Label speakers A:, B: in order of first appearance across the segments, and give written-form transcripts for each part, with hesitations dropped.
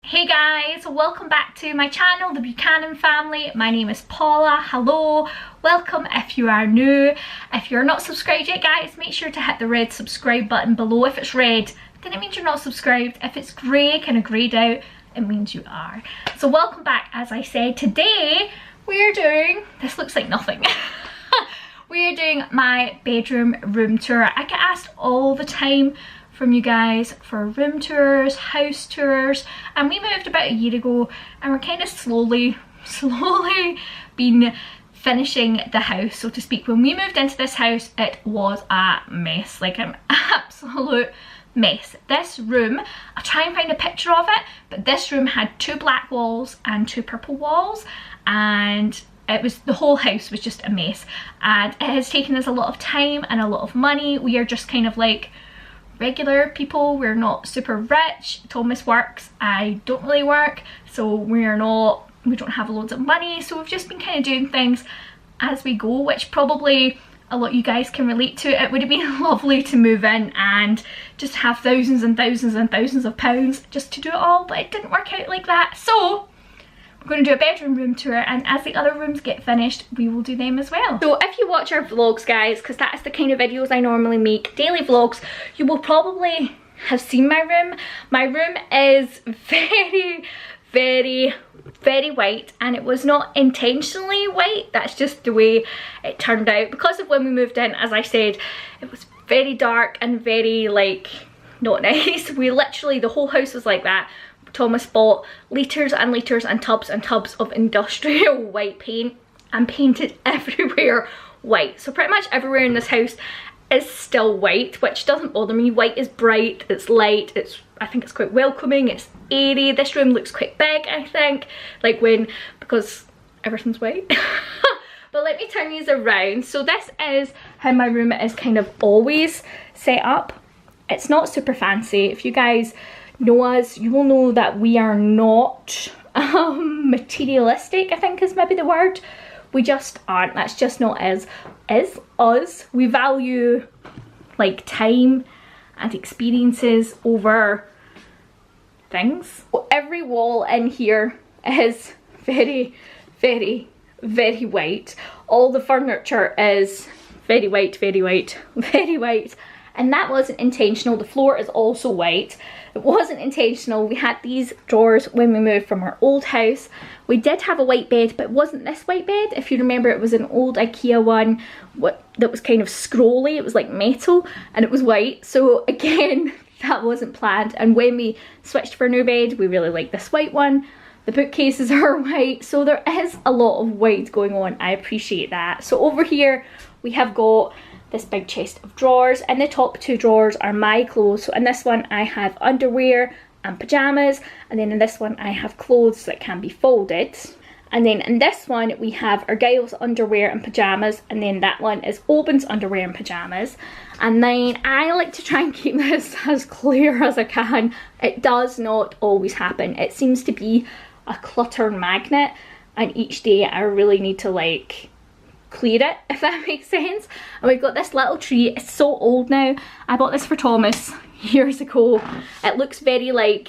A: Hey guys, welcome back to my channel, The Buchanan Family. My name is Paula. Hello, welcome if you are new. If you're not subscribed yet guys, make sure to hit the red subscribe button below. If it's red, then it means you're not subscribed. If it's grey, kind of greyed out, it means you are. So welcome back. As I said, today we're doing, this looks like nothing. We're doing my bedroom room tour. I get asked all the time from you guys for room tours, house tours, and we moved about a year ago and we're kind of slowly been finishing the house, so to speak. When we moved into this house, it was a mess, like an absolute mess. This room, I'll try and find a picture of it, but this room had 2 black walls and 2 purple walls, and it was, the whole house was just a mess, and it has taken us a lot of time and a lot of money. We are just kind of like regular people. We're not super rich. Thomas works, I don't really work, so we don't have loads of money, so we've just been kind of doing things as we go, which probably a lot of you guys can relate to. It would have been lovely to move in and just have thousands and thousands and thousands of pounds just to do it all, but it didn't work out like that. So we're going to do a bedroom room tour, and as the other rooms get finished, we will do them as well. So if you watch our vlogs guys, because that is the kind of videos I normally make, daily vlogs, you will probably have seen my room. My room is very white, and it was not intentionally white. That's just the way it turned out because of when we moved in. As I said, it was very dark and very like not nice. We literally, the whole house was like that. Thomas bought litres and litres and tubs of industrial white paint and painted everywhere white. So pretty much everywhere in this house is still white, which doesn't bother me. White is bright, it's light, I think it's quite welcoming, it's airy. This room looks quite big, I think, like because everything's white. But let me turn these around. So this is how my room is kind of always set up. It's not super fancy. If you guys know us, you will know that we are not materialistic, I think is maybe the word. We just aren't. That's just not us. We value like time and experiences over things. Every wall in here is very white. All the furniture is very white, and that wasn't intentional. The floor is also white. It wasn't intentional. We had these drawers when we moved from our old house. We did have a white bed, but it wasn't this white bed. If you remember, it was an old IKEA one that was kind of scrolly. It was like metal and it was white. So again, that wasn't planned. And when we switched for a new bed, we really like this white one. The bookcases are white, so there is a lot of white going on. I appreciate that. So over here, we have got this big chest of drawers, and the top 2 drawers are my clothes. So in this one I have underwear and pyjamas, and then in this one I have clothes that can be folded, and then in this one we have Argyll's underwear and pyjamas, and then that one is Oban's underwear and pyjamas. And then I like to try and keep this as clear as I can. It does not always happen. It seems to be a clutter magnet, and each day I really need to like clear it, if that makes sense. And we've got this little tree. It's so old now. I bought this for Thomas years ago. It looks very like,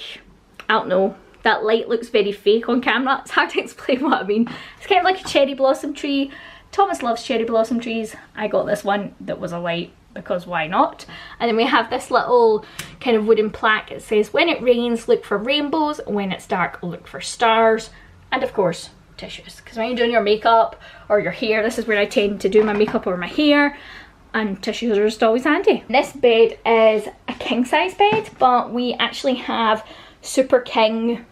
A: I don't know, that light looks very fake on camera. It's hard to explain what I mean. It's kind of like a cherry blossom tree. Thomas loves cherry blossom trees. I got this one that was a light because why not? And then we have this little kind of wooden plaque. It says, when it rains, look for rainbows. When it's dark, look for stars. And of course, tissues, because when you're doing your makeup or your hair, this is where I tend to do my makeup or my hair, and tissues are just always handy. This bed is a king size bed, but we actually have super king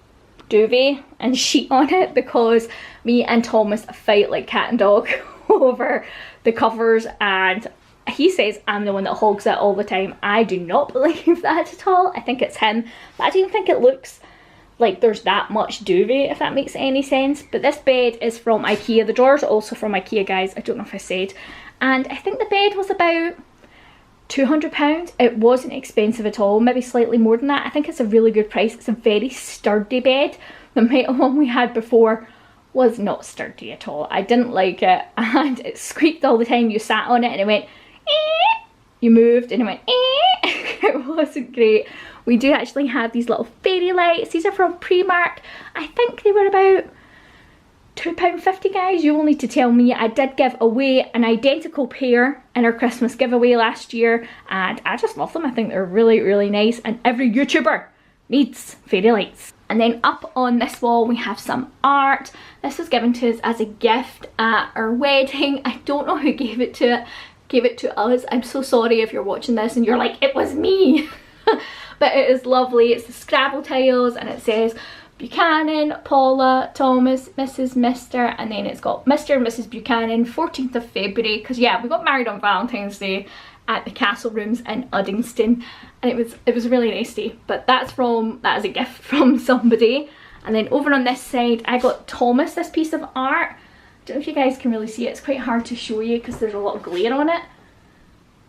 A: duvet and sheet on it because me and Thomas fight like cat and dog over the covers, and he says I'm the one that hogs it all the time. I do not believe that at all. I think it's him, but I don't think it looks like there's that much duvet, if that makes any sense. But this bed is from IKEA. The drawers are also from IKEA guys, I don't know if I said. And I think the bed was about £200. It wasn't expensive at all, maybe slightly more than that. I think it's a really good price. It's a very sturdy bed. The metal one we had before was not sturdy at all. I didn't like it, and it squeaked all the time you sat on it, and it went, eh. You moved and it went, eh. It wasn't great. we do actually have these little fairy lights. These are from Primark. I think they were about £2.50, guys. You will need to tell me. I did give away an identical pair in our Christmas giveaway last year, and I just love them. I think they're really, really nice, and every YouTuber needs fairy lights. And then up on this wall we have some art. This was given to us as a gift at our wedding. I don't know who gave it to us. I'm so sorry if you're watching this and you're like, it was me. But it is lovely. It's the Scrabble tiles, and it says Buchanan, Paula, Thomas, Mrs, Mr, and then it's got Mr and Mrs Buchanan, 14th of February, because yeah, we got married on Valentine's Day at the Castle Rooms in Uddingston, and it was a really nice day. But that is a gift from somebody. And then over on this side I got Thomas this piece of art. I don't know if you guys can really see it, it's quite hard to show you because there's a lot of glare on it,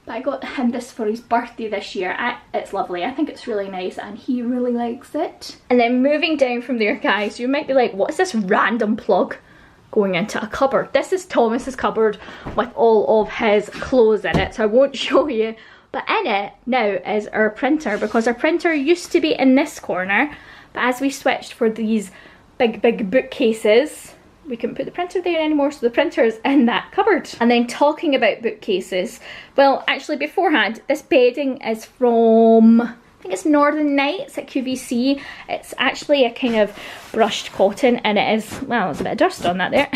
A: but I got him this for his birthday this year. It's lovely. I think it's really nice and he really likes it. And then moving down from there, guys, you might be like, what's this random plug going into a cupboard? This is Thomas's cupboard with all of his clothes in it, so I won't show you. But in it now is our printer, because our printer used to be in this corner, but as we switched for these big bookcases, we couldn't put the printer there anymore, so the printer is in that cupboard. And then talking about bookcases, well, actually beforehand, this bedding is from, I think it's Northern Nights at QVC. It's actually a kind of brushed cotton, and it is, well, there's a bit of dust on that there.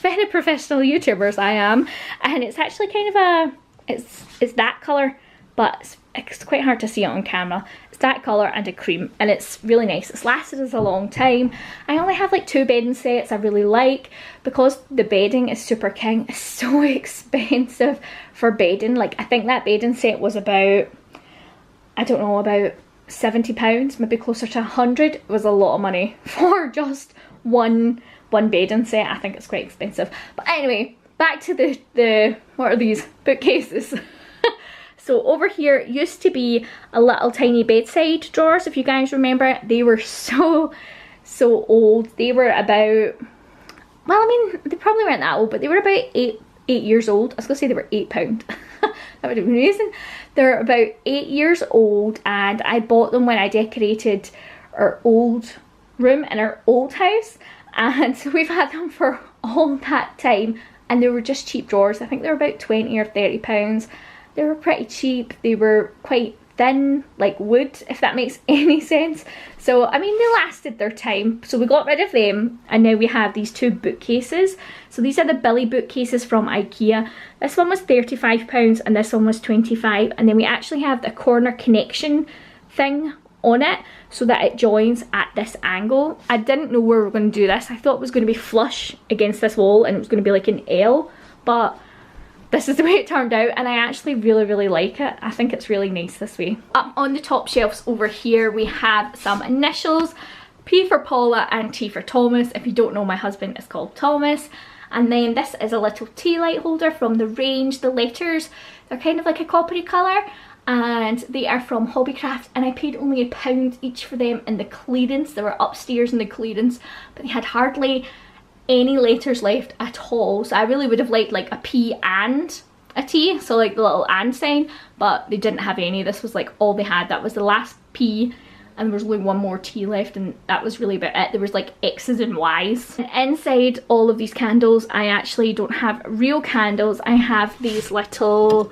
A: Very professional YouTubers I am. And it's actually kind of a, it's that colour, but it's quite hard to see it on camera. It's that colour and a cream, and it's really nice. It's lasted us a long time. I only have like 2 bedding sets I really like, because the bedding is super king. It's so expensive for bedding. Like, I think that bedding set was about, I don't know, about £70, maybe closer to 100. It was a lot of money for just one bedding set. I think it's quite expensive. But anyway, back to the what are these bookcases? So over here used to be a little tiny bedside drawers, if you guys remember. They were so old. They were about, well, I mean, they probably weren't that old, but they were about 8 years old. I was gonna say they were £8. That would have been amazing. They're about 8 years old, and I bought them when I decorated our old room in our old house, and so we've had them for all that time, and they were just cheap drawers. I think they were about £20 or £30. They were pretty cheap. They were quite thin, like wood, if that makes any sense. So, I mean, they lasted their time. So we got rid of them, and now we have these 2 bookcases. So these are the Billy bookcases from IKEA. This one was £35 and this one was £25. And then we actually have the corner connection thing on it so that it joins at this angle. I didn't know where we were going to do this. I thought it was going to be flush against this wall and it was going to be like an L, but this is the way it turned out, and I actually really like it. I think it's really nice this way. Up on the top shelves over here we have some initials. P for Paula and T for Thomas. If you don't know, my husband is called Thomas. And then this is a little tea light holder from the range. The letters, they're kind of like a coppery colour, and they are from Hobbycraft, and I paid only £1 each for them in the clearance. They were upstairs in the clearance, but they had hardly any letters left at all. So I really would have liked like a P and a T, so like the little and sign, but they didn't have any. This was like all they had. That was the last P, and there was only one more T left, and that was really about it. There was like X's and Y's. And inside all of these candles, I actually don't have real candles. I have these little,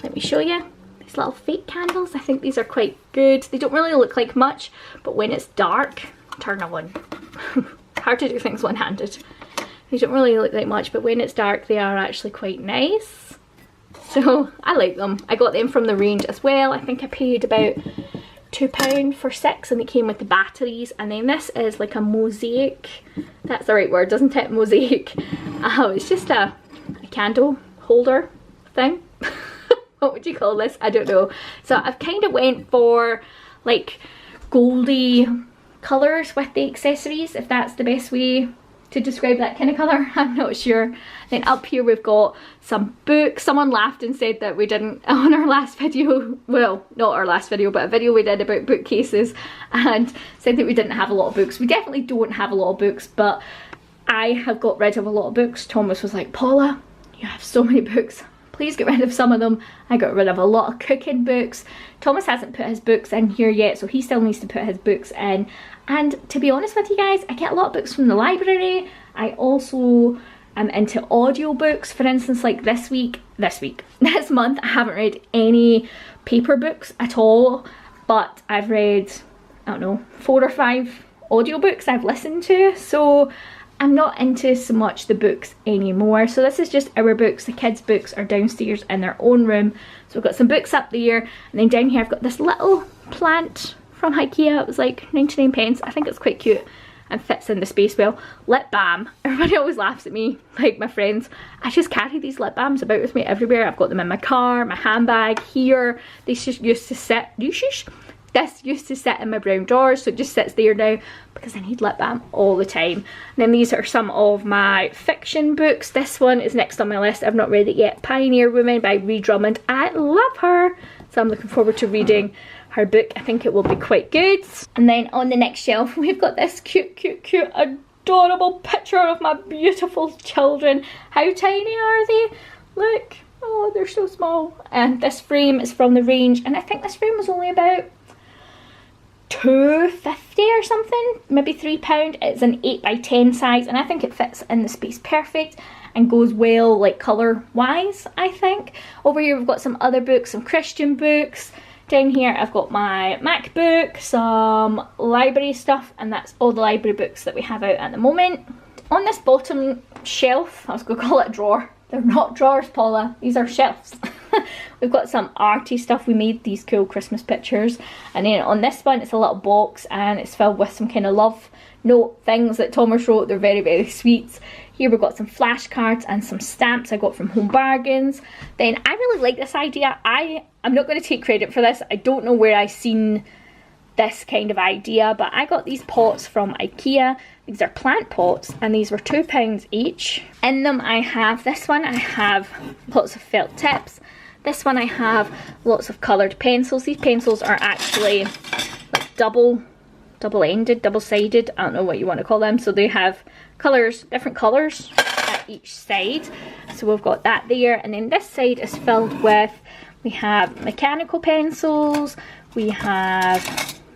A: let me show you, these little fake candles. I think these are quite good. They don't really look like much, but when it's dark, turn them on. Hard to do things one-handed. They don't really look like much, but when it's dark they are actually quite nice. So I like them. I got them from the range as well. I think I paid about £2 for 6, and they came with the batteries. And then this is like a mosaic, that's the right word, isn't it? Mosaic. It's just a candle holder thing. What would you call this? I don't know. So I've kind of went for like goldy colours with the accessories, if that's the best way to describe that kind of colour. I'm not sure. Then up here we've got some books. Someone laughed and said that we didn't, on our last video, well, not our last video, but a video we did about bookcases, and said that we didn't have a lot of books. We definitely don't have a lot of books, but I have got rid of a lot of books. Thomas was like, Paula, you have so many books. please get rid of some of them. I got rid of a lot of cooking books. Thomas hasn't put his books in here yet, so he still needs to put his books in. And to be honest with you guys, I get a lot of books from the library. I also am into audiobooks. For instance, like this month, I haven't read any paper books at all, but I've read, I don't know, 4 or 5 audiobooks I've listened to. So I'm not into so much the books anymore. So this is just our books. The kids' books are downstairs in their own room. So we've got some books up there, and then down here I've got this little plant from IKEA. It was like 99 pence. I think it's quite cute and fits in the space well. Lip balm. Everybody always laughs at me, like my friends. I just carry these lip balms about with me everywhere. I've got them in my car, my handbag, here. This used to sit in my brown drawers, so it just sits there now because I need lip balm all the time. And then these are some of my fiction books. This one is next on my list. I've not read it yet. Pioneer Woman by Ree Drummond. I love her, so I'm looking forward to reading her book. I think it will be quite good. And then on the next shelf we've got this cute adorable picture of my beautiful children. How tiny are they? Look, oh, they're so small. And this frame is from the range, and I think this frame was only about £2.50 or something, maybe £3. It's an 8x10 size, and I think it fits in the space perfect and goes well like colour wise, I think. Over here we've got some other books, some Christian books. Down here I've got my MacBook, some library stuff, and that's all the library books that we have out at the moment. On this bottom shelf, I was going to call it a drawer. They're not drawers, Paula, these are shelves. We've got some arty stuff. We made these cool Christmas pictures. And then on this one, it's a little box, and it's filled with some kind of love note things that Thomas wrote. They're very, very sweet. Here we've got some flashcards and some stamps I got from Home Bargains. Then I really like this idea. I'm not going to take credit for this. I don't know where I seen this kind of idea, but I got these pots from IKEA. These are plant pots, and these were £2 each. In them I have this one. I have lots of felt tips. This one I have lots of coloured pencils. These pencils are actually like double-ended, double-sided, I don't know what you want to call them. So they have colours, different colours at each side. So we've got that there, and then this side is filled with, we have mechanical pencils, we have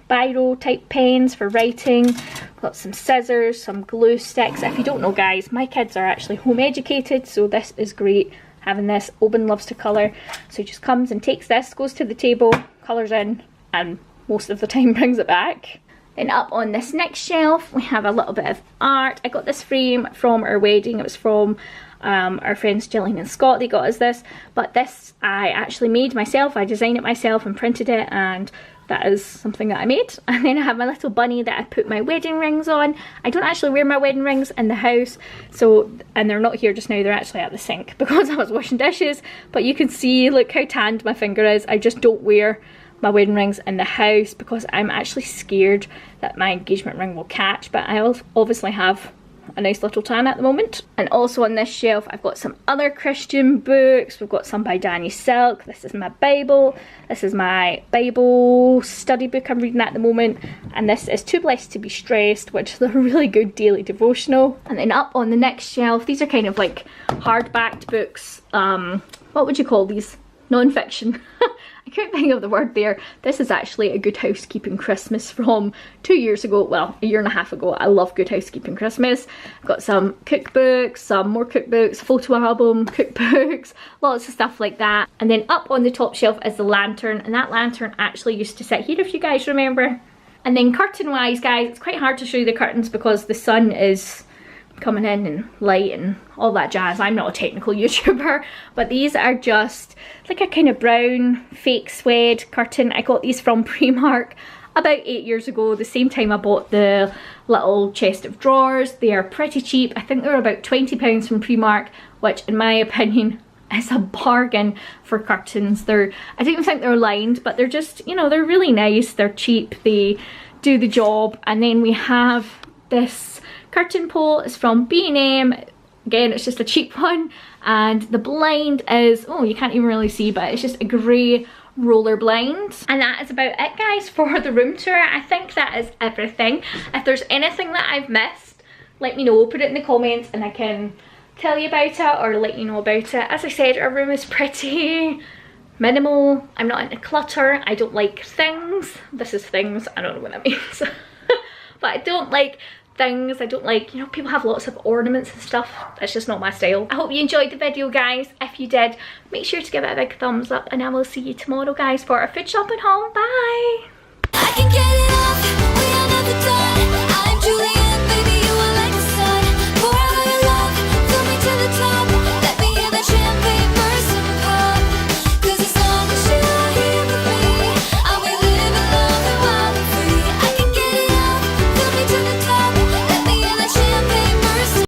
A: biro type pens for writing, we've got some scissors, some glue sticks. If you don't know, guys, my kids are actually home educated, so this is great. Having this, Oban loves to colour, so he just comes and takes this, goes to the table, colours in, and most of the time brings it back. Then up on this next shelf we have a little bit of art. I got this frame from our wedding. It was from our friends Gillian and Scott. They got us this, but this I actually made myself. I designed it myself and printed it, and that is something that I made. And then I have my little bunny that I put my wedding rings on. I don't actually wear my wedding rings in the house, so, and they're not here just now, they're actually at the sink because I was washing dishes. But you can see, look how tanned my finger is. I just don't wear my wedding rings in the house because I'm actually scared that my engagement ring will catch, but I obviously have a nice little tan at the moment. And also on this shelf I've got some other Christian books. We've got some by Danny Silk. This is my Bible. This is my Bible study book I'm reading at the moment, and this is Too Blessed to Be Stressed, which is a really good daily devotional. And then up on the next shelf, these are kind of like hardbacked books. What would you call these? Non-fiction. I couldn't think of the word there. This is actually a Good Housekeeping Christmas from 2 years ago, well, a year and a half ago. I love Good Housekeeping Christmas. I've got some cookbooks, some more cookbooks, photo album, cookbooks, lots of stuff like that. And then up on the top shelf is the lantern, and that lantern actually used to sit here, if you guys remember. And then curtain wise, guys, it's quite hard to show you the curtains because the sun is coming in and light and all that jazz. I'm not a technical YouTuber, but these are just like a kind of brown fake suede curtain. I got these from Primark about 8 years ago, the same time I bought the little chest of drawers. They are pretty cheap. I think they're about £20 from Primark, which in my opinion is a bargain for curtains. I don't even think they're lined, but they're just, you know, they're really nice, they're cheap, they do the job. And then we have this curtain pole. Is from B&M. Again, it's just a cheap one, and the blind is, oh, you can't even really see, but it's just a grey roller blind. And that is about it, guys, for the room tour. I think that is everything. If there's anything that I've missed, let me know, put it in the comments and I can tell you about it or let you know about it. As I said, our room is pretty minimal. I'm not into clutter. I don't like things. This is things, I don't know what that means. But I don't like things. I don't like, you know, people have lots of ornaments and stuff. That's just not my style. I hope you enjoyed the video, guys. If you did, make sure to give it a big thumbs up, and I will see you tomorrow, guys, for our food shopping haul. Bye.
B: I can get it off, we are never done.